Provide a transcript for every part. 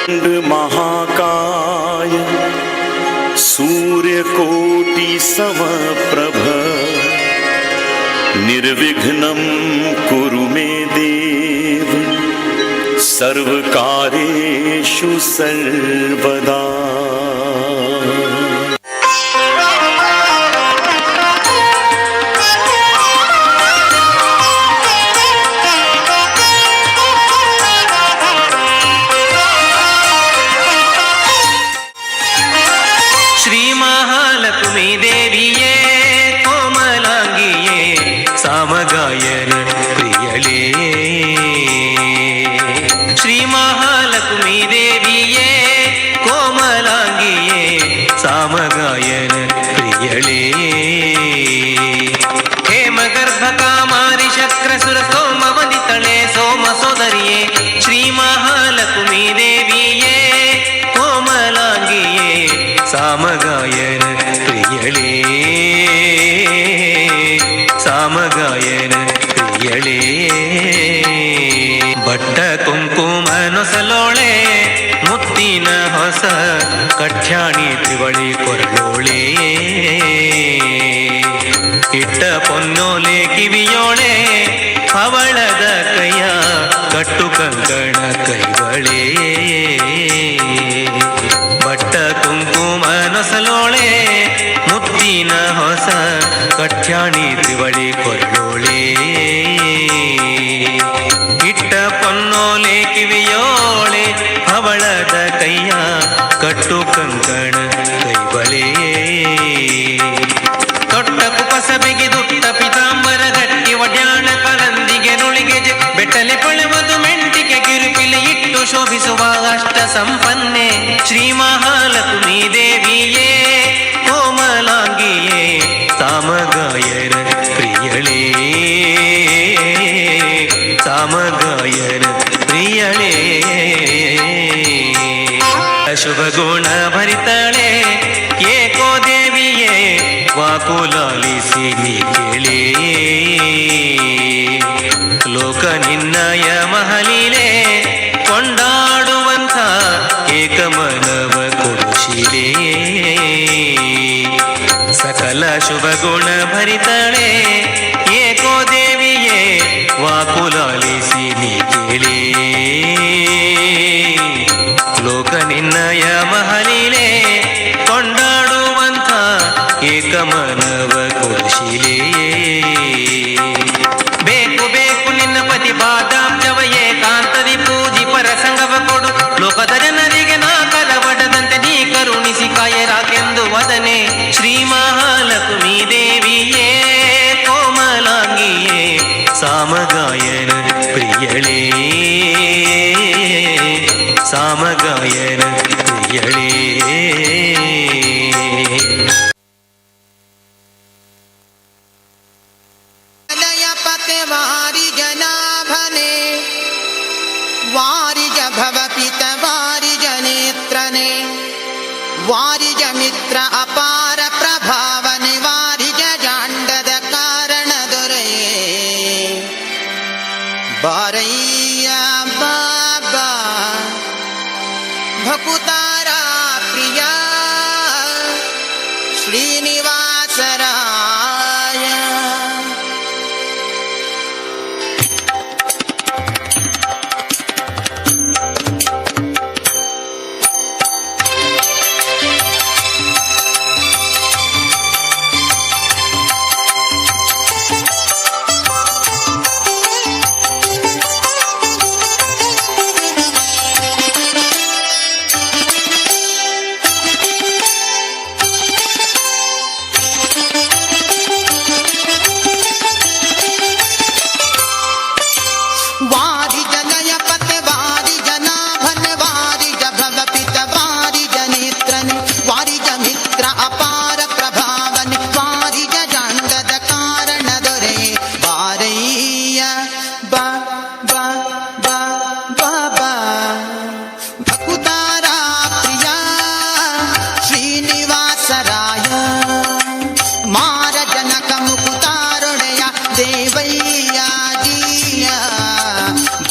महाकाय सूर्यकोटि समप्रभ निर्विघ्नं कुरु मे देव सर्वकार्येषु सर्वदा। सामगायन प्रियले श्री महालक्ष्मी देविये कोमलांगिये सामगायन प्रियले हेमगर्भ कामारि शक्रसुर सोमवनितळे सोम सोदरिये श्री महालक्ष्मी देविये कोमलांगिये सामगायन प्रियले ಸಾಮಗಾಯನ ಪ್ರಿಯಳೇ ಬಟ್ಟ ಕುಂಕುಮ ನೊಸಲೋಳೆ ಮುತ್ತಿನ ಹೊಸ ಕಠ್ಯಾಣಿ ತ್ರಿವಳಿ ಕೊರಳೋಳೆ ಇಟ್ಟ ಪೊನ್ನೋಲೆ ಕಿವಿಯೋಳೆ ಹವಳದ ಕೈಯ ಕಟ್ಟು ಕಂಕಣ ಕೈಗಳೇ ಬಟ್ಟ ಕುಂಕುಮ ನೊಸಲೋಳೆ ಮುತ್ತಿನ ಹೊಸ ಕಠ್ಯಾಣಿ ತ್ರಿವಳಿ ಕೊರಳೋಳೆ ಇಟ್ಟ ಪೊನ್ನೋಲೆ ಕಿವಿಯೋಳೆ ಹವಳದ ಕೈಯ ಕಟ್ಟು ಕಂಕಣ ಕೈಬಳೆ ತೊಟ್ಟ ಕುಪಸ ಬಿಗಿದುಟ್ಟ ಪಿತಾಂಬರ ಗಟ್ಟಿ ಒಡ್ಯಾಣ ಕಲಂದಿಗೆ ನುಳಿಗೆ ಬೆಟ್ಟಲೆ ಪೊಳೆವದು ಮೆಂಟಿಗೆ ಕಿರುಕಿಲಿ ಇಟ್ಟು ಶೋಭಿಸುವ ಅಷ್ಟ ಸಂಪನ್ನೆ ಶ್ರೀ ಮಹಾಲಕ್ಷ್ಮೀ ದೇವಿಯೇ ಕೋಮಲಾಂಗಿಯೇ ಸಾಮಗಾಯನ ಪ್ರಿಯಳೇ ಸಾಮಗಾಯನ ಪ್ರಿಯಳೇ ಶುಭ ಗುಣ ಭರಿತಳೆ ಏಕೋ ದೇವಿಯೇ ವಾಕುಲಾಲಿಸಿ ನೀ ಕೇಳೇ ಲೋಕ ನಿನ್ನಯ ಮಹಲೀಲೆ ಕೊಂಡಾಡುವಂಥ ಏಕಮನವ ಕೊಡುಶೀಲೇ ಸಕಲ ಶುಭ ಗುಣ ಭರಿತಳೆ ಏಕೋ ದೇವಿಯೇ ವಾಕುಲಾಲಿಸಿ ನೀ ಕೇಳೇ ಲೋಕ ನಿನ್ನಯ ಮಹಲೀಲೆ ಕೊಂಡಾಡುವಂಥ ಏಕಮನವ ಕೊಡುಶೀಲೇ ಬೇಕು ಬೇಕು ನಿನ್ನ ಪತಿ ಪಾದಾಬ್ಜವ ಏಕಾಂತದಿ ಪೂಜಿ ಪರಸಂಗವ ಕೊಡು ಲೋಕದ ಜನರಿಗೆ ನಾ ಕರವಡದಂತೆ ನೀ ಕರುಣಿಸಿ ಕಾಯರಾಕೆಂದು ವದನೆ ಶ್ರೀ ಮಹಾಲಕ್ಷ್ಮೀ ದೇವಿಯೇ ಕೋಮಲಾಂಗಿಯೇ ಸಾಮಗಾಯನ ಪ್ರಿಯಳೇ ಸಾಮಗಾಯನ ಪ್ರಿಯಳೇ ವಾರಿಜ ಭವಪಿತ ವಾರಿಜ ನೇತ್ರನೆ ವಾರಿಜ ಮಿತ್ರ ಅಪಾರ ಪ್ರಭಾವನೆ ವಾರಿಜ ಜಾಂಡದ ಕಾರಣ ದೊರೆಯೇ ಬಾರಯ್ಯ ಬಾಬಾ ಭಕುತಾರ ಪ್ರಿಯ ಶ್ರೀನಿವಾಸರಾಯ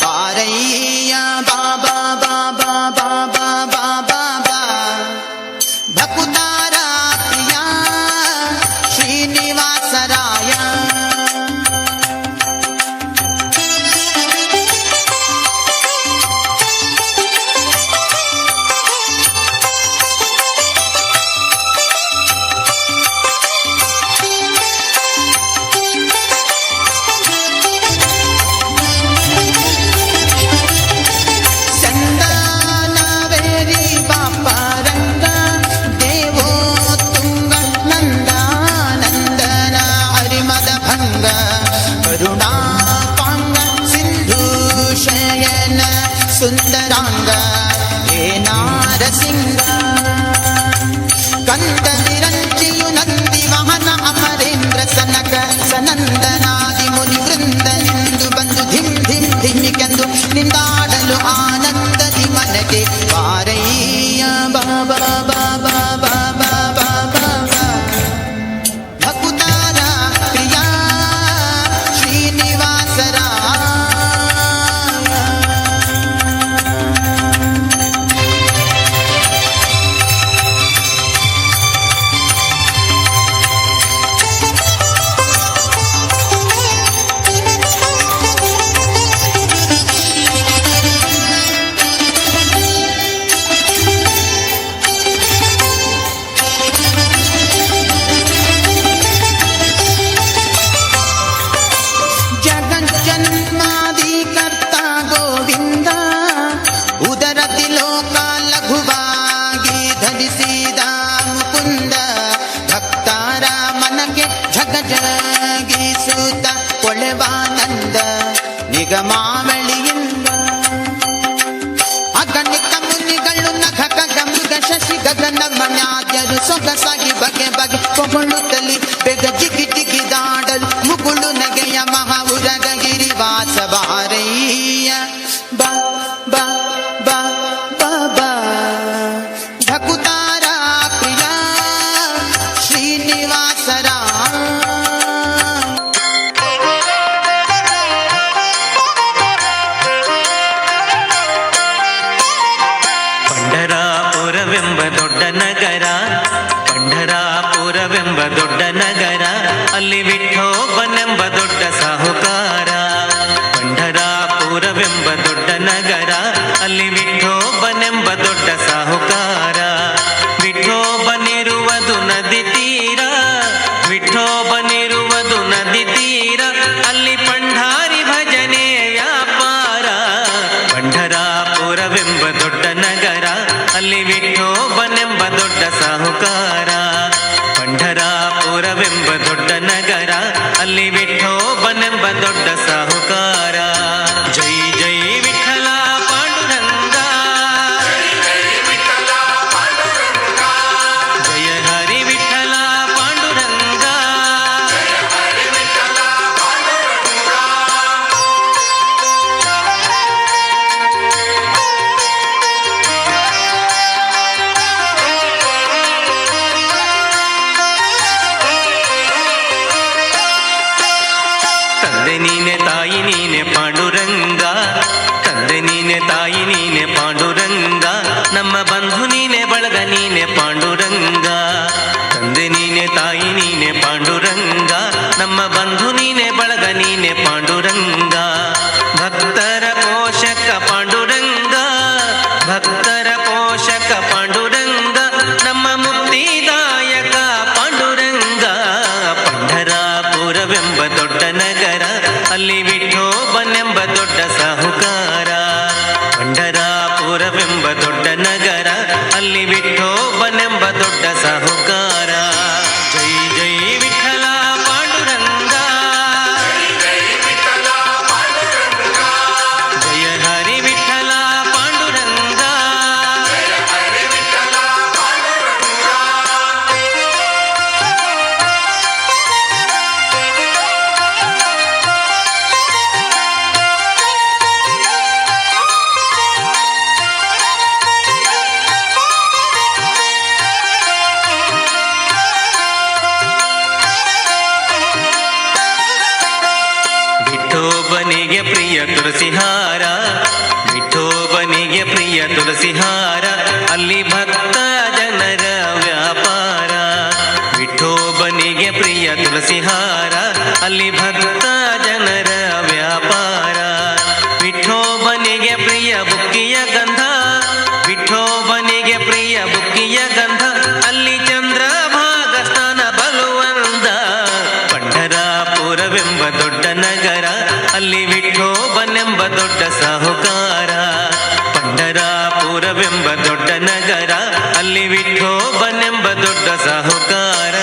ಬಾರಯ್ಯ ಬಾಬಾ ಬಾಬಾ ಬಾಬಾ ಸುಂದರಾಂಗ ಹೇ ನಾರಸಿಂಗ ಕಂದ ವಿರಂಚಿಯು ನಂದಿ ವಾಹನ ಅಮರೇಂದ್ರ ಸನಕ ಸನಂದನಾದಿ ಮುನಿ ವೃಂದನೆಂದು ಬಂದು ಧಿಮ್ ಧಿಮ್ ಧಿಮ್ಮಿಕೆಂದು ನಿಂದಾಡಲು ಆನಂದದಿ ಮನಗೆ ಬಾರಯ್ಯ ಬಾಬಾ ಬಾಬಾ ಬಾಬಾ ಬಾಬಾ ಭಕುತಾರ ಪ್ರಿಯ ಶ್ರೀನಿವಾಸರ ಜಗಜ್ಜನ್ಮಾದಿ ಕರ್ತ ಗೋವಿಂದ ಉದರದಿ ಲೋಕ ಲಘುವಾಗಿ ಧರಿಸಿದ ಮುಕುಂದ ಭಕ್ತರ ಮನಗೆ ಝಗಜಗಿಸುತ್ತ ಕೊಳೆವಾನಂದ ನಿಗಮಾವಳಿಯಿಂದ ಅಗಣಿತ ಮುನಿಗಳು ನಖ ಖಗ ಮೃಗ ಶಶಿ ಗಗನ ಮನ್ಯಾದ್ಯರು ಸೊಗಸಾಗಿ ಬಗೆ ಬಗೆ ಹೊಗಳುತ್ತಲಿ ಬೆಗ ಜಿಗಿ ಜಿಗಿದಾಡಲು ಮುಗುಳು ನಗೆಯ ಮಹಾ ಉರಗ ಗಿರಿವಾಸ ಬಾರಯ್ಯ ಬಾ ಬಾ ಬಾ ಬಾ ಬಾ ಭಕುತಾರ ಪ್ರಿಯ ಶ್ರೀನಿವಾಸರ ಪಂಢರಾಪುರವೆಂಬ ದೊಡ್ಡ ನಗರ, ಪಂಢರಾಪುರವೆಂಬ ದೊಡ್ಡ ನಗರ, ಅಲ್ಲಿ ವಿಠೋಬನೆಂಬ ದೊಡ್ಡ ಸಾಹುಕಾರ. ಪಂಢರಾಪುರವೆಂಬ ದೊಡ್ಡ ನಗರ, ಅಲ್ಲಿ ವಿಠೋಬನೆಂಬ ದೊಡ್ಡ ಸಾಹುಕಾರ. ವಿಠೋಬನಿರುವುದು ನದಿ ತೀರ, ವಿಠೋಬನಿರುವುದು ನದಿ ತೀರ, ಅಲ್ಲಿ ಪಂಢಾರಿ ಭಜನೆ ವ್ಯಾಪಾರ. ಪಂಢರಾಪುರವೆಂಬ ದೊಡ್ಡ ನಗರ, ಅಲ್ಲಿ ವಿಠೋಬನೆಂಬ ದೊಡ್ಡ ಸಾಹುಕಾರ. ಪಂಢರಾಪುರವೆಂಬ ದೊಡ್ಡ ನಗರ, ಅಲ್ಲಿ ವಿಠೋಬನೆಂಬ ದೊಡ್ಡ ಸಾಹುಕಾರ. ಜೈ ಜೈ ವಿಠಲ ಪಾಂಡುರಂಗ, ಜಯ ಹರಿ ವಿಠಲ ಪಾಂಡುರಂಗ. ತಂದೆ ನೀನೆ ತಾಯಿ ನೀನೆ ಪಾಂಡುರಂಗ, ತಂದೆ ನೀನೆ ತಾಯಿ ನೀನೆ ಪಾಂಡುರಂಗ, ನಮ್ಮ ಬಂಧು ನೀನೆ ಬಳಗ ನೀನೆ ಪಾಂಡುರಂಗ. ತಂದೆ ನೀನೆ ತಾಯಿ ನೀನೆ ಪಾಂಡುರಂಗ, ನಮ್ಮ ಬಂಧು ನೀನೆ ಬಳಗ ನೀನೆ ಪಾಂಡುರಂಗ. ಭಕ್ತರ ಪೋಷಕ ಪಾಂಡುರಂಗ, ಭಕ್ತರ ಪೋಷಕ ಪಾಂಡುರಂಗ, ನಮ್ಮ ಮುಕ್ತಿದಾಯಕ ಪಾಂಡುರಂಗ. ಪಂಢರಾಪುರವೆಂಬ ದೊಡ್ಡ ನಗರ, ಅಲ್ಲಿ ವಿಠೋಬನೆಂಬ ದೊಡ್ಡ ಸಾಹುಕಾರ. ಪಂಢರಾಪುರವೆಂಬ ದೊಡ್ಡ ನಗರ, ಅಲ್ಲಿ ವಿಠೋಬನೆಂಬ ದೊಡ್ಡ ಸಾಹುಕಾರ. ಜೈ ಜೈ ವಿಠಲ ಪಾಂಡುರಂಗ, ಜಯ ಹರಿ ವಿಠಲ ಪಾಂಡುರಂಗ. ವಿಠೋಬನಿಗೆ ಪ್ರಿಯ ತುಳಸಿಹಾರ, ವಿಠೋಬನಿಗೆ ಪ್ರಿಯ ತುಳಸಿಹಾರ, ಅಲ್ಲಿ ಭಕ್ತ ಜನರ ವ್ಯಾಪಾರ. ವಿಠೋಬನಿಗೆ ಪ್ರಿಯ ತುಳಸಿಹಾರ, ಅಲ್ಲಿ ಭಕ್ತ ಜನರ ವ್ಯಾಪಾರ. ವಿಠೋಬನಿಗೆ ಪ್ರಿಯ ಬುಕ್ಕಿಯ ಗಂಧ, ವಿಠೋಬನಿಗೆ ಪ್ರಿಯ ಬುಕ್ಕಿಯ ಗಂಧ, ಅಲ್ಲಿ ಚಂದ್ರಭಾಗ ಸ್ನಾನ ಬಲುವಂದ. ಪಂಢರಾಪುರವೆಂಬ ದೊಡ್ಡ ನಗರ, ಅಲ್ಲಿ ವಿಠೋಬನೆಂಬ ದೊಡ್ಡ ಸಾಹುಕಾರ. ಪಂಢರಾಪುರವೆಂಬ ದೊಡ್ಡ ನಗರ, ಅಲ್ಲಿ ವಿಠೋಬನೆಂಬ ದೊಡ್ಡ ಸಾಹುಕಾರ.